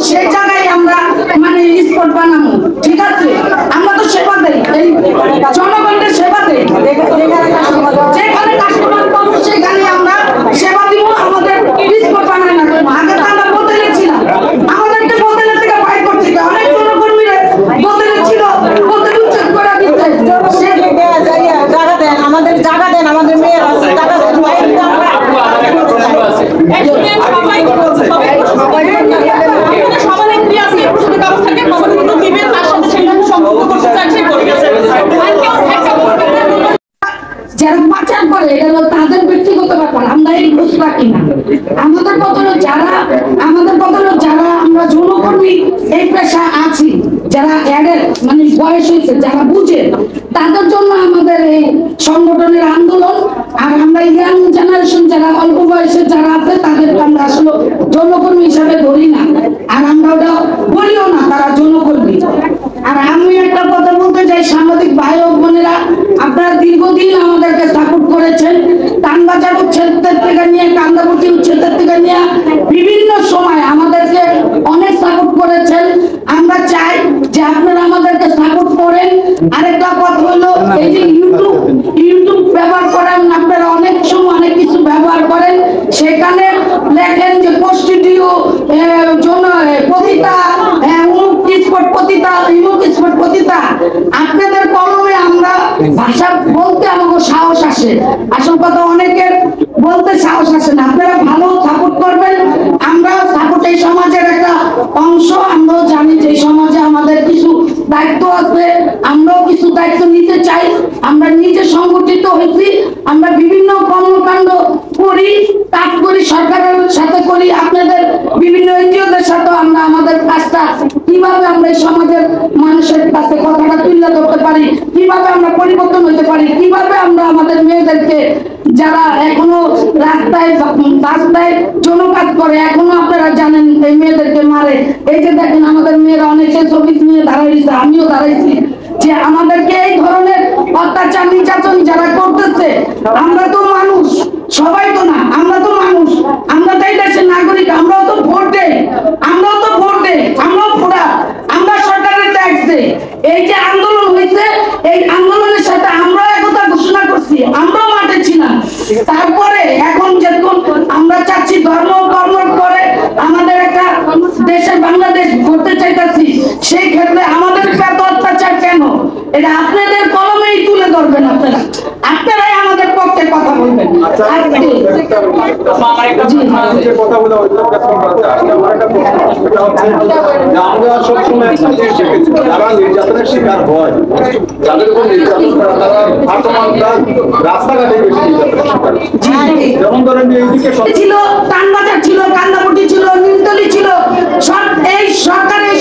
সেই জায়গায় আমরা মানে স্পট বানাবো, ঠিক আছে? আমরা তো সেবা দেই, এই জনগণের সেবা দেই, যেখানে কাস্টমার পাবো সেখানে আমরা সেবা দিব। আমাদের স্পট বানাই না। আগে তো আমরা বোতলে ছিলাম, আমাদেরকে বোতলের থেকে বাইর করছে, অনেক জনকর্মীরা বোতলে ছিল, বোতল উচ্ছেদ করে দিচ্ছে। জায়গা দেন, আমাদের জায়গা দেন, আমাদের মেয়ের আছে জায়গা দেন। যারা পাচার করে এটা হলো তাদের ব্যক্তিগত ব্যাপার, আমরা এই ঘুষ রাখি না। আমাদের বদলে যারা আমরা যৌনকর্মী এই পেশা আছি, যারা এডের মানে বয়স হয়েছে, যারা বুঝে, তাদের জন্য আমাদের এই সংগঠনের আন্দোলন। আর আমরা ইয়াং জেনারেশন যারা অল্প বয়সে যারা আছে তাদেরকে আমরা আসলে যৌনকর্মী হিসাবে ধরি না, আর আমরা ওটা বলিও না তারা যৌনকর্মী। আর আমি একটা কথা বলতে চাই, সাংবাদিক ভাই ও বোনেরা, আপনারা দীর্ঘদিন আমাদেরকে সাপোর্ট করেছেন। কানবাজার উচ্ছেদের থেকে নিয়ে, কান্দাবতী উচ্ছেদের থেকে নিয়ে বিভিন্ন সময় আমাদেরকে অনেক সাপোর্ট করেছেন। আমরা চাই যে আপনারা আমাদেরকে সাপোর্ট করেন। আরেকটা কথা হলো, এই যে ইউটিউব ব্যবহার করেন আপনারা, অনেক সময় অনেক কিছু ব্যবহার করেন, সেখানে লেখেন যে প্রস্টিটিউ পতিতা, পতিতা। আপনাদের কলমে আমরা ভাষা বলতে আমাকে সাহস আসে, আসল কথা অনেকের বলতে সাহস আসে না। আপনারা ভালো সাপোর্ট করবেন। আমরা সাপোর্ট এই সমাজের একটা অংশ, আমরাও জানি যে সমাজে আমাদের কিছু দায়িত্ব আছে, আমরাও কিছু দায়িত্ব নিতে চাই। আমরা নিজে সংগঠিত হয়েছি, আমরা বিভিন্ন কর্মকাণ্ড করি, কাজ করি, সরকারের সাথে করি, আপনাদের বিভিন্ন এনজিওদের সাথে আমরা আমাদের কাজটা কিভাবে আমরা এই সমাজের মানুষের কাছে কথাটা তুলে ধরতে পারি, কিভাবে আমরা পরিবর্তন হতে পারি, কিভাবে আমরা আমাদের মেয়েদেরকে যারা এখনো রাস্তায় যৌন কাজ করে, এখনো আপনারা জানেন এই মেয়েদেরকে মারে। এই যে দেখেন আমাদের মেয়েরা অনেকে ছবি নিয়ে দাঁড়াইছে, আমিও দাঁড়াইছি, যে আমাদেরকে এই ধরনের অত্যাচার নির্যাতন যারা করতেছে, আমরা তো মানুষ, সবাই তো না, আমরা তো মানুষ, আমরা তো এই দেশের নাগরিক, আমরাও তো ভোট দেই, আমরাও ভোটার, আমরা সরকারের ট্যাক্স দেই। এই যে আন্দোলন হয়েছে, এই আন্দোলনের সাথে আমরা একতা ঘোষণা করছি, আমরাও মাঠে ছিলাম। তারপরে এখন যখন আমরা চাচ্ছি ধর্ম কর্ম করে আমাদের একটা দেশের বাংলাদেশ করতে চাইতেছি, সেই ক্ষেত্রে আমাদের এত অত্যাচার কেন, এটা আপনাদের কলমেই তুলে ধরবেন। আপনারাই আমাদের পক্ষে কথা বলবেন। যারা নির্যাতনের শিকার হয়, যাদের উপর নির্যাতন করা, তারা রাস্তাঘাটে বেশি নির্যাতনের শিকার। যেমন ধরেন এইদিকে ছিল, কানবাজার ছিল, কান্দাবতী ছিল, নীলতলি ছিল, এই সরকারের